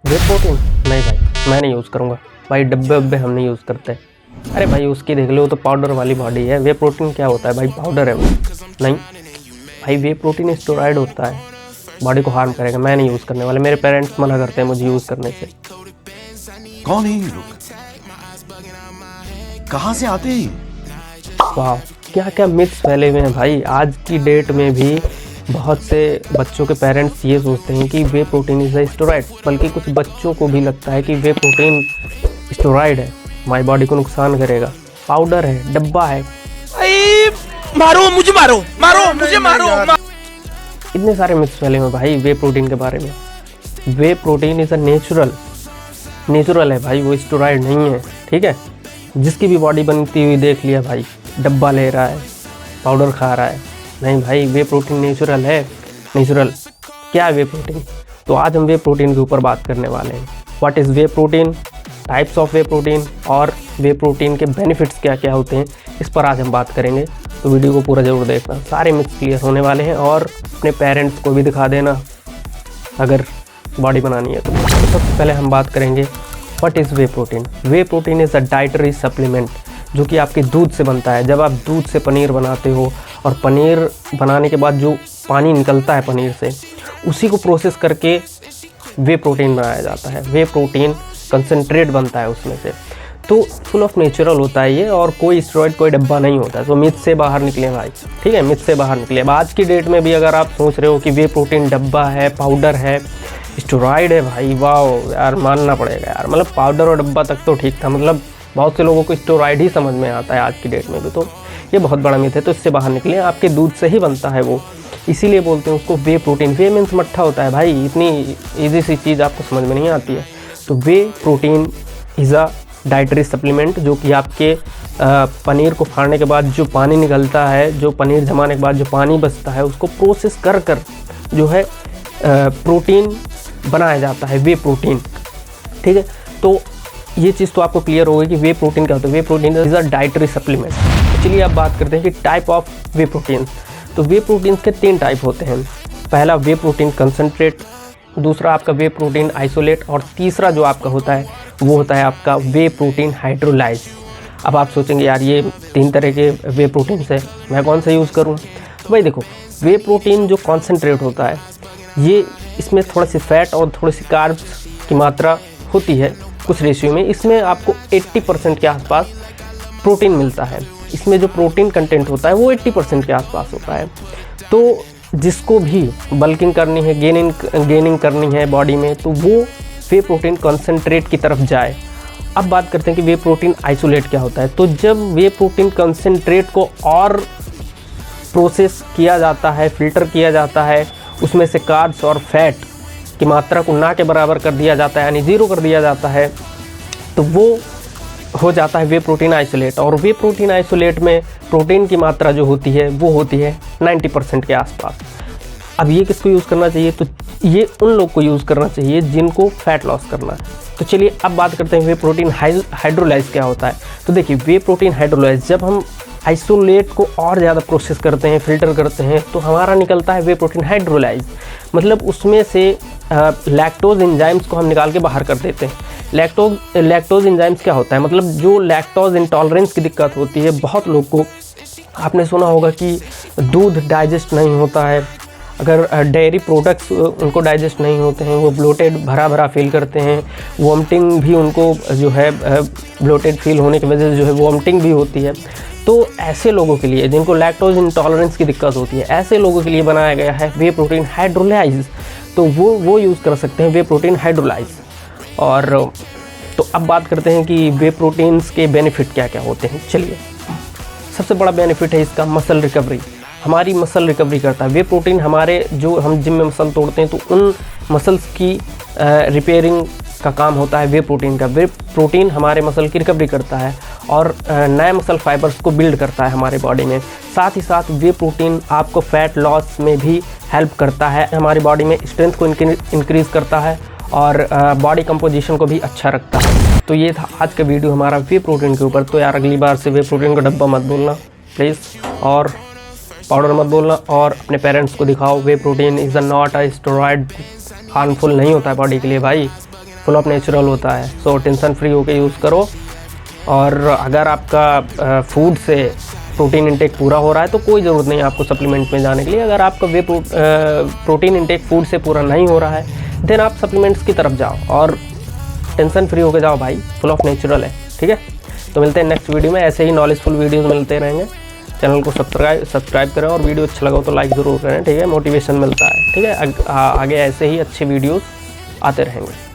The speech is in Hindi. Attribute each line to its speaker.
Speaker 1: वे प्रोटीन नहीं भाई, मैं नहीं यूज़ करूँगा भाई। डब्बे वब्बे हम नहीं यूज़ करते। अरे भाई उसकी देख लो, तो पाउडर वाली बॉडी है। वे प्रोटीन क्या होता है भाई? पाउडर है वो। नहीं भाई, वे प्रोटीन स्टेरॉइड होता है, बॉडी को हार्म करेगा। मैं नहीं यूज़ करने वाला, मेरे पेरेंट्स मना करते हैं मुझे यूज़ करने से।
Speaker 2: कौन है ये लोग? कहाँ से आते हैं?
Speaker 1: वाह, क्या क्या मिथ्स फैले हुए हैं भाई। आज की डेट में भी बहुत से बच्चों के पेरेंट्स ये सोचते हैं कि वे प्रोटीन इज़ अ स्टेरॉइड, बल्कि कुछ बच्चों को भी लगता है कि वे प्रोटीन स्टेरॉइड है, हमारी बॉडी को नुकसान करेगा। पाउडर है, डब्बा है।
Speaker 3: मारो मुझे, मारो मारो मुझे, मारो।
Speaker 1: इतने सारे मिथ्स फैले हुए हैं भाई वे प्रोटीन के बारे में। वे प्रोटीन इज़ अ नेचुरल है भाई, वो स्टेरॉइड नहीं है। ठीक है, जिसकी भी बॉडी बनती हुई देख लिया भाई, डब्बा ले रहा है, पाउडर खा रहा है। नहीं भाई, वे प्रोटीन नेचुरल है। नेचुरल क्या है वे प्रोटीन? तो आज हम वे प्रोटीन के ऊपर बात करने वाले हैं। What is way protein, types of way protein, और वे प्रोटीन के बेनिफिट्स क्या क्या होते हैं, इस पर आज हम बात करेंगे। तो वीडियो को पूरा ज़रूर देखना, सारे मिथ्स क्लियर होने वाले हैं। और अपने पेरेंट्स को भी दिखा देना अगर बॉडी बनानी है तो। सबसे पहले हम बात करेंगे what is way protein. Way protein is a dietary supplement जो कि आपके दूध से बनता है। जब आप दूध से पनीर बनाते हो, और पनीर बनाने के बाद जो पानी निकलता है पनीर से, उसी को प्रोसेस करके वे प्रोटीन बनाया जाता है। वे प्रोटीन कंसनट्रेट बनता है उसमें से। तो फुल ऑफ नेचुरल होता है ये, और कोई स्टेरॉइड, कोई डब्बा नहीं होता है। तो मिथ से बाहर निकले भाई, ठीक है, मिथ से बाहर निकले। अब आज की डेट में भी अगर आप सोच रहे हो कि वे प्रोटीन डब्बा है, पाउडर है, स्टेरॉइड है, भाई वाह यार, मानना पड़ेगा यार। मतलब पाउडर और डब्बा तक तो ठीक था, मतलब बहुत से लोगों को स्टेरॉइड ही समझ में आता है आज की डेट में भी। तो ये बहुत बड़ा मिथ है। तो इससे बाहर निकले, आपके दूध से ही बनता है वो, इसीलिए बोलते हैं उसको वे प्रोटीन। वे मीन्स मट्ठा होता है भाई, इतनी ईजी सी चीज़ आपको समझ में नहीं आती है। तो whey protein is a dietary supplement जो कि आपके पनीर को फाड़ने के बाद जो पानी निकलता है, जो पनीर जमाने के बाद जो पानी बचता है, उसको प्रोसेस कर कर जो है प्रोटीन बनाया जाता है, वे प्रोटीन। ठीक है, तो ये चीज़ तो आपको क्लियर हो गई कि वे प्रोटीन क्या होता है। Whey protein is a dietary supplement. चलिए अब बात करते हैं कि टाइप ऑफ वे प्रोटीन। तो वे प्रोटीन के 3 टाइप होते हैं। पहला वे प्रोटीन कंसनट्रेट, दूसरा आपका वे प्रोटीन आइसोलेट, और तीसरा जो आपका होता है वो होता है आपका वे प्रोटीन हाइड्रोलाइज। अब आप सोचेंगे यार ये 3 तरह के वे प्रोटीन है, मैं कौन सा यूज़ करूँ? तो भाई देखो, वे प्रोटीन जो कॉन्सेंट्रेट होता है, ये इसमें थोड़ा सी फैट और थोड़ी सी कार्ब्स की मात्रा होती है कुछ रेशियो में। इसमें आपको 80% के आसपास प्रोटीन मिलता है। इसमें जो प्रोटीन कंटेंट होता है वो 80% के आसपास होता है। तो जिसको भी बल्किंग करनी है, गेनिंग करनी है बॉडी में, तो वो वे प्रोटीन कंसनट्रेट की तरफ जाए। अब बात करते हैं कि वे प्रोटीन आइसोलेट क्या होता है। तो जब वे प्रोटीन कंसनट्रेट को और प्रोसेस किया जाता है, फिल्टर किया जाता है, उसमें से कार्ब्स और फैट की मात्रा को ना के बराबर कर दिया जाता है, यानी 0 कर दिया जाता है, तो वो हो जाता है वे प्रोटीन आइसोलेट। और वे प्रोटीन आइसोलेट में प्रोटीन की मात्रा जो होती है वो होती है 90% के आसपास। अब ये किसको यूज़ करना चाहिए? तो ये उन लोग को यूज़ करना चाहिए जिनको फैट लॉस करना है। तो चलिए अब बात करते हैं वे प्रोटीन हाइड्रोलाइज क्या होता है। तो देखिए, वे प्रोटीन हाइड्रोलाइज, जब हम आइसोलेट को और ज़्यादा प्रोसेस करते हैं, फिल्टर करते हैं, तो हमारा निकलता है वे प्रोटीन हाइड्रोलाइज। मतलब उसमें से लैक्टोज एंजाइम्स को हम निकाल के बाहर कर देते हैं। लैक्टोज एंजाइम्स क्या होता है? मतलब जो लैक्टोज इंटॉलरेंस की दिक्कत होती है बहुत लोग को, आपने सुना होगा कि दूध डाइजेस्ट नहीं होता है, अगर डेयरी प्रोडक्ट्स उनको डाइजेस्ट नहीं होते हैं, वो ब्लोटेड भरा भरा फील करते हैं, वॉमिटिंग भी उनको जो है ब्लोटेड फील होने की वजह से जो है वॉमिटिंग भी होती है। तो ऐसे लोगों के लिए जिनको लैक्टोज इंटॉलरेंस की दिक्कत होती है, ऐसे लोगों के लिए बनाया गया है वे प्रोटीन हाइड्रोलाइज। तो वो यूज़ कर सकते हैं वे प्रोटीन हाइड्रोलाइज। और तो अब बात करते हैं कि वे प्रोटीन्स के बेनिफिट क्या क्या होते हैं। चलिए, सबसे बड़ा बेनिफिट है इसका मसल रिकवरी। हमारी मसल रिकवरी करता है वे प्रोटीन। हमारे जो हम जिम में मसल तोड़ते हैं, तो उन मसल्स की रिपेयरिंग का काम होता है वे प्रोटीन का। वे प्रोटीन हमारे मसल की रिकवरी करता है और नए मसल फाइबर्स को बिल्ड करता है हमारे बॉडी में। साथ ही साथ वे प्रोटीन आपको फैट लॉस में भी हेल्प करता है, हमारी बॉडी में स्ट्रेंथ को इंक्रीज़ करता है, और बॉडी कंपोजिशन को भी अच्छा रखता है। तो ये था आज का वीडियो हमारा वे प्रोटीन के ऊपर। तो यार अगली बार से वे प्रोटीन का डब्बा मत बोलना प्लीज़, और पाउडर मत बोलना, और अपने पेरेंट्स को दिखाओ whey protein is not a steroid, harmful नहीं होता है बॉडी के लिए भाई। फुल ऑफ नेचुरल होता है। सो टेंशन फ्री होकर यूज़ करो। और अगर आपका फूड से प्रोटीन इंटेक पूरा हो रहा है तो कोई ज़रूरत नहीं है आपको सप्लीमेंट में जाने के लिए। अगर आपका वे प्रोटीन इंटेक फूड से पूरा नहीं हो रहा है देन आप सप्लीमेंट्स की तरफ जाओ और टेंशन फ्री होकर जाओ भाई, फुल ऑफ नेचुरल है। ठीक है, तो मिलते हैं नेक्स्ट वीडियो में। ऐसे ही नॉलेजफुल वीडियोज़ मिलते रहेंगे। चैनल को सब्सक्राइब करें और वीडियो अच्छा लगा तो लाइक ज़रूर करें। ठीक है, मोटिवेशन मिलता है। ठीक है, आगे ऐसे ही अच्छे वीडियोज़ आते रहेंगे।